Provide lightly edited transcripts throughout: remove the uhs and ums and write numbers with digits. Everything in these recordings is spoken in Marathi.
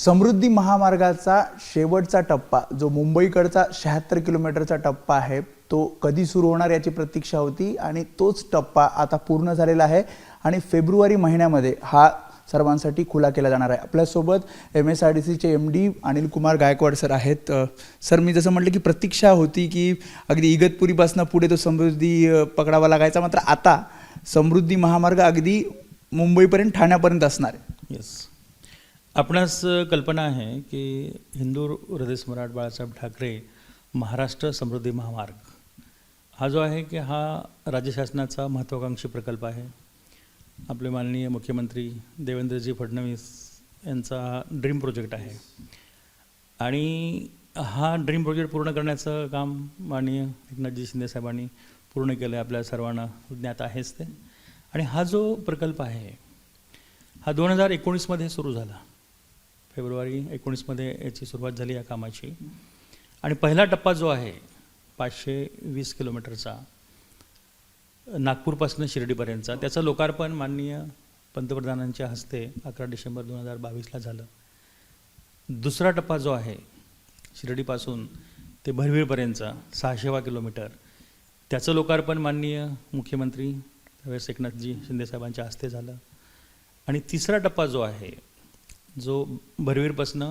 समृद्धी महामार्गाचा शेवटचा टप्पा जो मुंबईकडचा 76 किलोमीटरचा टप्पा आहे तो कधी सुरू होणार याची प्रतीक्षा होती आणि तोच टप्पा आता पूर्ण झालेला आहे आणि फेब्रुवारी महिन्यामध्ये हा सर्वांसाठी खुला केला जाणार आहे। आपल्यासोबत MSRDCचे MD अनिल कुमार गायकवाड सर आहेत। सर, मी जसं म्हटलं की प्रतीक्षा होती की अगदी इगतपुरीपासून पुढे तो समृद्धी पकडावा लागायचा, मात्र आता समृद्धी महामार्ग अगदी मुंबईपर्यंत ठाण्यापर्यंत असणार आहे। येस, आपणास कल्पना आहे की हिंदू हृदय सम्राट बाळासाहेब ठाकरे महाराष्ट्र समृद्धी महामार्ग हा जो आहे की हा राज्य शासनाचा महत्त्वाकांक्षी प्रकल्प आहे। आपले माननीय मुख्यमंत्री देवेंद्रजी फडणवीस यांचा ड्रीम प्रोजेक्ट आहे आणि हा ड्रीम प्रोजेक्ट पूर्ण करण्याचं काम माननीय एकनाथजी शिंदे साहेबांनी पूर्ण केलं आहे, आपल्या सर्वांना ज्ञात आहेच ते। आणि हा जो प्रकल्प आहे हा 2019मध्ये सुरू झाला, फेब्रुवारी 19मध्ये याची सुरुवात झाली या कामाची। आणि पहिला टप्पा जो आहे 520 किलोमीटरचा नागपूरपासून शिर्डीपर्यंतचा, त्याचं लोकार्पण माननीय पंतप्रधानांच्या हस्ते 11 डिसेंबर 2022ला झालं। दुसरा टप्पा जो आहे शिर्डीपासून ते भरवीरपर्यंतचा 600 किलोमीटर, त्याचं लोकार्पण माननीय मुख्यमंत्री त्यावेळेस एकनाथजी शिंदेसाहेबांच्या हस्ते झालं। आणि तिसरा टप्पा जो आहे जो भरवीरपासून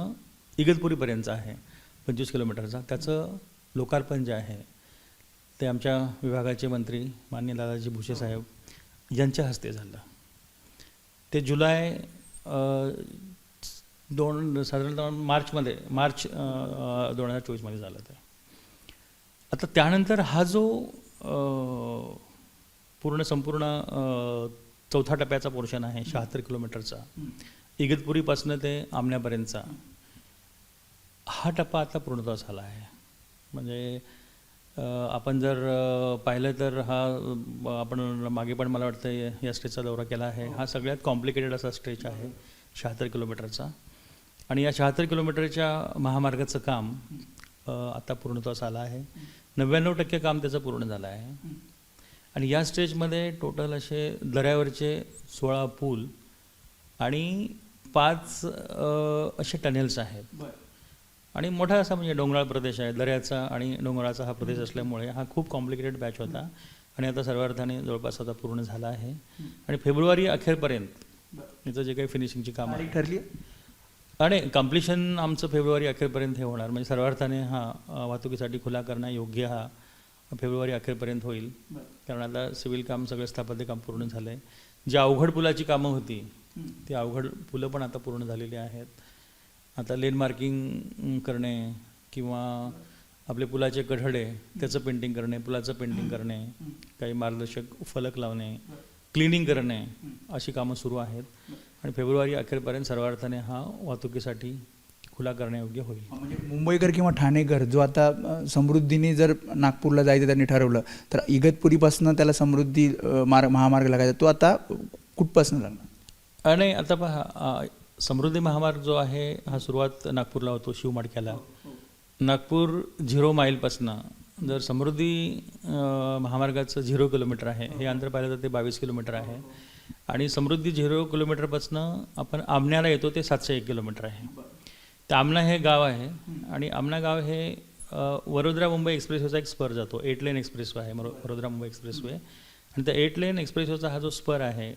इगतपुरीपर्यंतचा आहे 25 किलोमीटरचा, त्याचं लोकार्पण जे आहे ते आमच्या विभागाचे मंत्री माननीय दादाजी भुसे साहेब यांच्या हस्ते झालं। ते जुलै साधारणतः मार्च 2024मध्ये झालं ते। आता त्यानंतर हा जो संपूर्ण चौथा टप्प्याचा पोर्शन आहे 76 किलोमीटरचा इगतपुरीपासून ते आमण्यापर्यंतचा, हा टप्पा आता पूर्णतः झाला आहे। म्हणजे आपण जर पाहिलं तर हा आपण मागे पण मला वाटतं या स्ट्रेचचा दौरा केला आहे, हा सगळ्यात कॉम्प्लिकेटेड असा स्ट्रेच आहे 76 किलोमीटरचा। आणि या 76 किलोमीटरच्या महामार्गाचं काम आता पूर्णतः झालं आहे, 99% काम त्याचं पूर्ण झालं आहे। आणि या स्ट्रेचमध्ये टोटल असे दऱ्यावरचे 16 पूल आणि 5 असे टनेल्स आहेत। आणि मोठा असा म्हणजे डोंगराळ प्रदेश आहे, दऱ्याचा आणि डोंगराचा हा प्रदेश असल्यामुळे हा खूप कॉम्प्लिकेटेड बॅच होता आणि आता सर्व अर्थाने जवळपास आता पूर्ण झाला आहे। आणि फेब्रुवारी अखेरपर्यंत याचं जे काही फिनिशिंगची कामं ठरली आणि कम्प्लिशन आमचं फेब्रुवारी अखेरपर्यंत हे होणार। म्हणजे सर्व अर्थाने हा वाहतुकीसाठी खुला करणं योग्य हा फेब्रुवारी अखेरपर्यंत होईल, कारण आता सिव्हिल काम सगळं स्थापत्य काम पूर्ण झालं आहे। जी अवघड पुलाची कामं होती ती अवघड पुलं पण आता पूर्ण झालेली आहेत। आता लेन मार्किंग करणे किंवा आपले पुलाचे कठडे त्याचं पेंटिंग करणे, पुलाचं पेंटिंग करणे, काही मार्गदर्शक फलक लावणे, क्लिनिंग करणे अशी कामं सुरू आहेत। आणि फेब्रुवारी अखेरपर्यंत सर्व अर्थाने हा वाहतुकीसाठी खुला करण्यायोग्य होईल। म्हणजे मुंबईकर किंवा ठाणेकर जो आता समृद्धीने जर नागपूरला जायचं त्यांनी ठरवलं तर इगतपुरीपासून त्याला समृद्धी महामार्ग लागायचा, तो आता कुठपासून लागणार? आणि आता पहा, समृद्धी महामार्ग जो आहे हा सुरुवात नागपूरला होतो, शिवमाडक्याला। नागपूर 0 माईलपासून जर समृद्धी महामार्गाचं 0 किलोमीटर आहे, हे अंतर पाहिलं तर ते 22 किलोमीटर आहे। आणि समृद्धी 0 किलोमीटरपासून आपण आमण्याला येतो ते 701 किलोमीटर आहे। तर आमना हे गाव आहे आणि आमना गाव हे वडोदरा मुंबई एक्सप्रेसवेचा एक स्पर जातो, 8 लेन एक्सप्रेसवे आहे वडोदरा मुंबई एक्सप्रेसवे। आणि त्या 8 लेन एक्सप्रेसवेचा हा जो स्पर आहे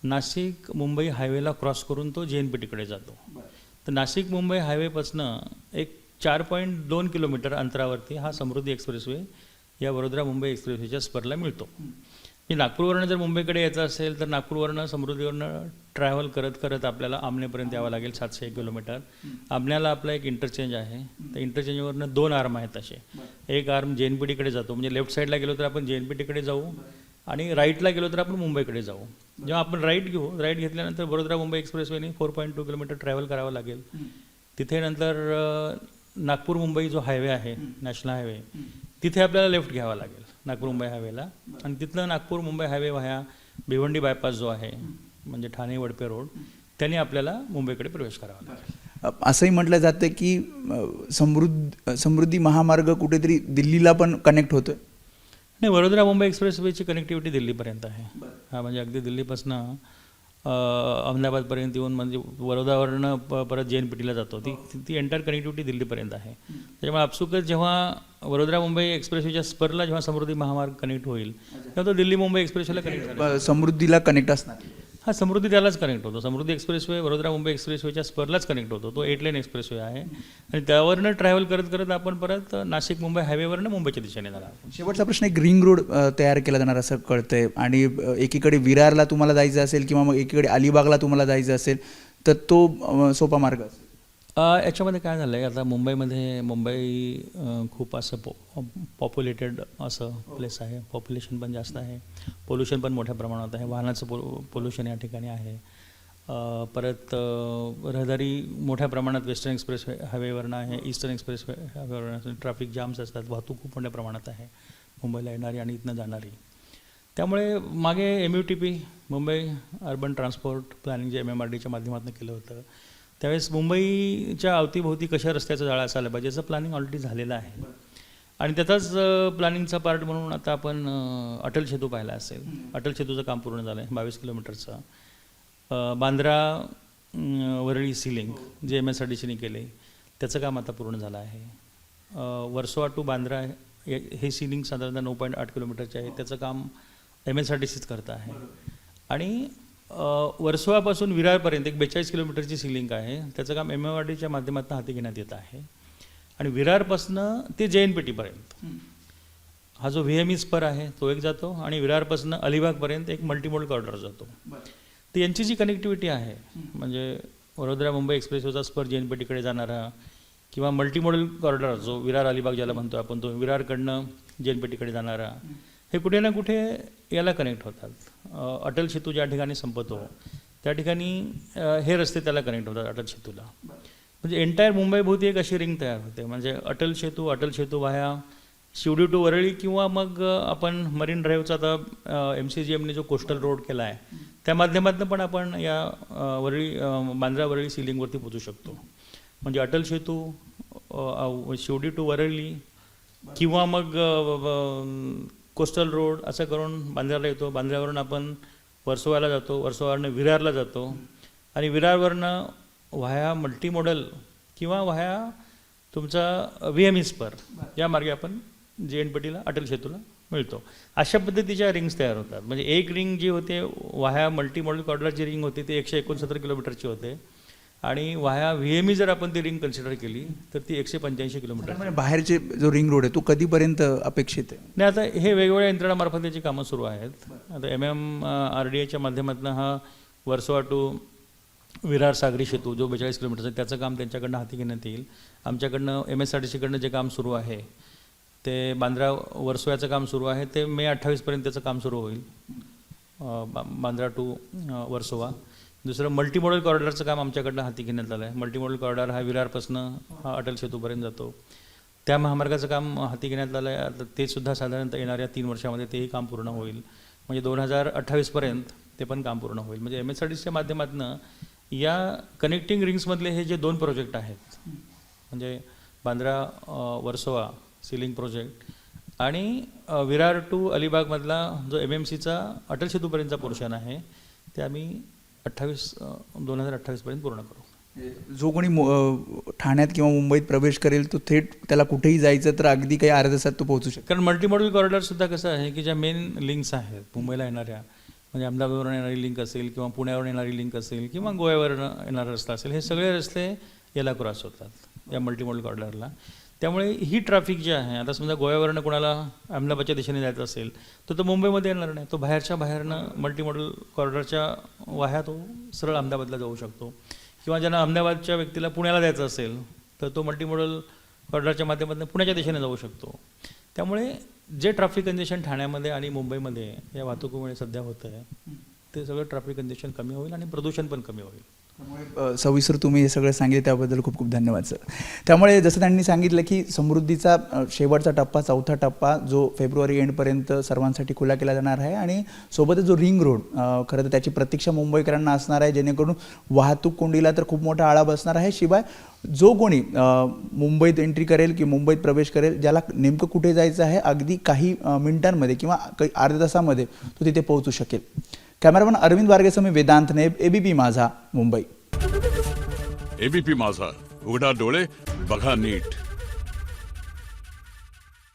नाशिक मुंबई हायवेला क्रॉस करून तो JNPTकडे जातो। तर नाशिक मुंबई हायवेपासून एक 4.2 किलोमीटर अंतरावरती हा समृद्धी एक्सप्रेसवे या वडोदरा मुंबई एक्सप्रेसवेच्या स्परला मिळतो। की नागपूरवरनं जर मुंबईकडे यायचं असेल तर नागपूरवरनं समृद्धीवरनं ट्रॅव्हल करत करत आपल्याला आमनेपर्यंत यावं लागेल 701 किलोमीटर। आमण्याला आपला एक इंटरचेंज आहे, त्या इंटरचेंजवरनं 2 आर्म आहेत असे, एक आर्म JNPTकडे जातो, म्हणजे लेफ्ट साईडला गेलो तर आपण JNPTकडे जाऊ आणि राईटला गेलो तर आपण मुंबईकडे जाऊ। जेव्हा आपण राईट घेतल्यानंतर वडोदरा मुंबई एक्सप्रेसवेने 4.2 किलोमीटर ट्रॅव्हल करावं लागेल। तिथे नंतर नागपूर मुंबई जो हायवे आहे नॅशनल हायवे, तिथे आपल्याला लेफ्ट घ्यावा लागेल नागपूर मुंबई हायवेला। आणि तिथनं Nagpur Mumbai highway via Bhiwandi bypass जो आहे म्हणजे ठाणे वडपे रोड, त्याने आपल्याला मुंबईकडे प्रवेश करावा लागेल। असंही म्हटलं जातं की समृद्धी महामार्ग कुठेतरी दिल्लीला पण कनेक्ट होतोय। नाही, वडोदरा मुंबई एक्सप्रेसवेची कनेक्टिव्हिटी दिल्लीपर्यंत आहे। हा म्हणजे अगदी दिल्लीपासून अहमदाबादपर्यंत येऊन म्हणजे वडोदरावरनं परत JNPTला जातो. ती एंटायर कनेक्टिव्हिटी दिल्लीपर्यंत आहे. त्याच्यामुळे आपसुकच जेव्हा वडोदरा मुंबई एक्सप्रेसवेच्या स्पर्ला जेव्हा समृद्धी महामार्ग कनेक्ट होईल तेव्हा तो दिल्ली मुंबई एक्सप्रेसवेला कनेक्ट होईल. समृद्धीला कनेक्ट असणार. हा समृद्धी त्यालाच कनेक्ट होतो. समृद्धी एक्सप्रेसवे वडोदरा मुंबई एक्सप्रेसवेच्या स्पर्लाच कनेक्ट होतो. तो 8 लेन एक्सप्रेसवे आहे आणि त्यावरनं ट्रॅव्हल करत करत आपण परत नाशिक मुंबई हायवेवरनं मुंबईच्या दिशेने जाणार. शेवटचा प्रश्न, एक रिंग रोड तयार केला जाणार असं कळतंय आणि एकीकडे विरारला तुम्हाला जायचं असेल किंवा मग एकीकडे अलिबागला तुम्हाला जायचं असेल तर तो सोपा मार्ग असेल. याच्यामध्ये काय झालं आहे, आता मुंबई खूप असं पॉप्युलेटेड असं प्लेस आहे. पॉप्युलेशन पण जास्त आहे, पोल्युशन पण मोठ्या प्रमाणात आहे, वाहनाचं पोल्युशन या ठिकाणी आहे. परत रहदारी मोठ्या प्रमाणात वेस्टर्न एक्सप्रेस हायवेवरनं आहे, ईस्टर्न एक्सप्रेस हायवेवरनं ट्रॅफिक जाम्स असतात, वाहतूक खूप मोठ्या प्रमाणात आहे मुंबईला येणारी आणि इथनं जाणारी. त्यामुळे मागे MUTP Mumbai urban transport planning जे MMRDच्या माध्यमातून केलं होतं, त्यावेळेस मुंबईच्या अवतीभोवती कशा रस्त्याचं जाळं असायला पाहिजे याचं प्लॅनिंग ऑलरेडी झालेलं आहे. आणि त्याचाच प्लॅनिंगचा पार्ट म्हणून आता आपण अटल सेतू पाहिला असेल. अटल सेतूचं काम पूर्ण झालं आहे 22 किलोमीटरचं. बांद्रा वरळी सी लिंक जे MSRDCने केले त्याचं काम आता पूर्ण झालं आहे. वर्सोवा टू बांद्रा हे सी लिंक साधारणतः 9.8 किलोमीटरचे आहे, त्याचं काम MSRDCच करतं आहे. आणि वर्सोवापासून विरारपर्यंत एक 42 किलोमीटरची सी लिंक आहे, त्याचं काम MMRDच्या माध्यमातून हाती घेण्यात येत आहे. आणि विरारपासनं ते JNPTपर्यंत हा जो VME स्पर आहे तो एक जातो आणि विरारपासनं अलिबागपर्यंत एक मल्टीमोडल कॉरिडॉर जातो. तर यांची जी कनेक्टिव्हिटी आहे म्हणजे वडोदरा मुंबई एक्सप्रेसवेचा स्पर JNPTकडे जाणारा किंवा मल्टीमोडल कॉरिडॉर जो विरार अलिबाग ज्याला म्हणतो आपण, तो विरारकडनं JNPTकडे जाणारा, हे कुठे ना कुठे याला कनेक्ट होतात. अटल सेतू ज्या ठिकाणी संपतो त्या ठिकाणी हे रस्ते त्याला कनेक्ट होतात अटल सेतूला. म्हणजे एंटायर मुंबईभोवती एक अशी रिंग तयार होते. म्हणजे अटल सेतू वाया शिवडी टू वरळी किंवा मग आपण मरीन ड्राईव्हचा आता MCGMने जो कोस्टल रोड केला आहे त्या माध्यमातून पण आपण या बांद्रा वरळी सी लिंकवरती पोचू शकतो. म्हणजे अटल सेतू शिवडी टू वरळी किंवा मग कोस्टल रोड असं करून बांद्र्याला येतो. बांद्र्यावरून आपण वर्सोवाला जातो, वर्सोवावरनं विरारला जातो आणि विरारवरनं व्हाया मल्टीमोडल किंवा व्हाया तुमचा VME स्पर या मार्गे आपण JNPTला अटल सेतूला मिळतो. अशा पद्धतीच्या रिंग्स तयार होतात. म्हणजे एक रिंग जी होते व्हाया मल्टीमोडल कॉरिडॉरची रिंग होती ती 169 किलोमीटरची होते आणि व्हाया VME जर आपण ती रिंग कन्सिडर केली तर ती 185 किलोमीटर. म्हणजे बाहेरचे जो रिंग रोड आहे तो कधीपर्यंत अपेक्षित आहे? नाही, आता हे वेगवेगळ्या यंत्रणामार्फत त्याची कामं सुरू आहेत. आता MMRDAच्या माध्यमातून हा वर्सोवा टू विरार सागरी सेतू जो 42 किलोमीटरचा आहे त्याचं काम त्यांच्याकडनं हाती घेण्यात येईल. आमच्याकडनं MSRDCकडनं जे काम सुरू आहे ते बांद्रा वर्सोव्याचं काम सुरू आहे, ते मे 28पर्यंत त्याचं काम सुरू होईल बांद्रा टू वर्सोवा. दुसरं मल्टीमोडल कॉरिडॉरचं काम आमच्याकडनं हाती घेण्यात आलं आहे. मल्टीमोडल कॉरिडॉर हा विरारपासनं हा अटल सेतूपर्यंत जातो. त्या महामार्गाचं काम हाती घेण्यात आलं आहे. आता ते सुद्धा साधारणतः येणाऱ्या 3 वर्षामध्ये तेही काम पूर्ण होईल. म्हणजे 2028पर्यंत ते पण काम पूर्ण होईल. म्हणजे MSRDCच्या माध्यमातून या कनेक्टिंग रिंग्समधले हे जे 2 प्रोजेक्ट आहेत म्हणजे बांद्रा वर्सोवा सीलिंग प्रोजेक्ट आणि विरार टू अलिबागमधला जो MMCचा अटल सेतूपर्यंतचा पोर्शन आहे ते आम्ही 2028पर्यंत पूर्ण करू. जो कोणी ठाण्यात किंवा मुंबईत प्रवेश करेल तो थेट त्याला कुठेही जायचं तर अगदी काही अर्ध्या तासात तो पोहोचू शकतो. कारण मल्टीमॉडल कॉरिडॉरसुद्धा कसं आहे की ज्या मेन लिंक्स आहेत मुंबईला येणाऱ्या, म्हणजे अहमदाबादवरून येणारी लिंक असेल किंवा पुण्यावरून येणारी लिंक असेल किंवा गोव्यावरून येणारा रस्ता असेल, हे सगळे रस्ते याला क्रॉस होतात या मल्टीमॉडल कॉरिडॉरला. त्यामुळे ही ट्रॅफिक जी आहे, आता समजा गोव्यावरनं कोणाला अहमदाबादच्या दिशेने जायचं असेल तर तो मुंबईमध्ये येणार नाही, तो बाहेरनं मल्टीमॉडल कॉरिडॉरच्या वाह्या तो सरळ अहमदाबादला जाऊ शकतो. किंवा ज्यांना अहमदाबादच्या व्यक्तीला पुण्याला जायचं असेल तर तो मल्टीमॉडल कॉरिडॉरच्या माध्यमातून पुण्याच्या दिशेने जाऊ शकतो. त्यामुळे जे ट्रॅफिक कंजेशन ठाण्यामध्ये आणि मुंबईमध्ये या वाहतुकीमुळे सध्या होतं आहे ते सगळं ट्रॅफिक कंजेशन कमी होईल आणि प्रदूषण पण कमी होईल. त्यामुळे सविस्तर तुम्ही हे सगळं सांगितलं त्याबद्दल खूप खूप धन्यवाद सर. त्यामुळे जसं त्यांनी सांगितलं की समृद्धीचा शेवटचा टप्पा, 4था टप्पा जो फेब्रुवारी एंडपर्यंत सर्वांसाठी खुला केला जाणार आहे आणि सोबतच जो रिंग रोड खरं तर त्याची प्रतीक्षा मुंबईकरांना असणार आहे, जेणेकरून वाहतूक कोंडीला तर खूप मोठा आळा बसणार आहे. शिवाय जो कोणी मुंबईत एंट्री करेल की मुंबईत प्रवेश करेल, ज्याला नेमकं कुठे जायचं आहे अगदी काही मिनिटांमध्ये किंवा काही अर्ध्या तासामध्ये तो तिथे पोहोचू शकेल. कॅमेरामन अरविंद वारगेसह मी वेदांत नेब, एबीपी माझा, मुंबई. एबीपी माझा, उघडा डोळे बघा नीट.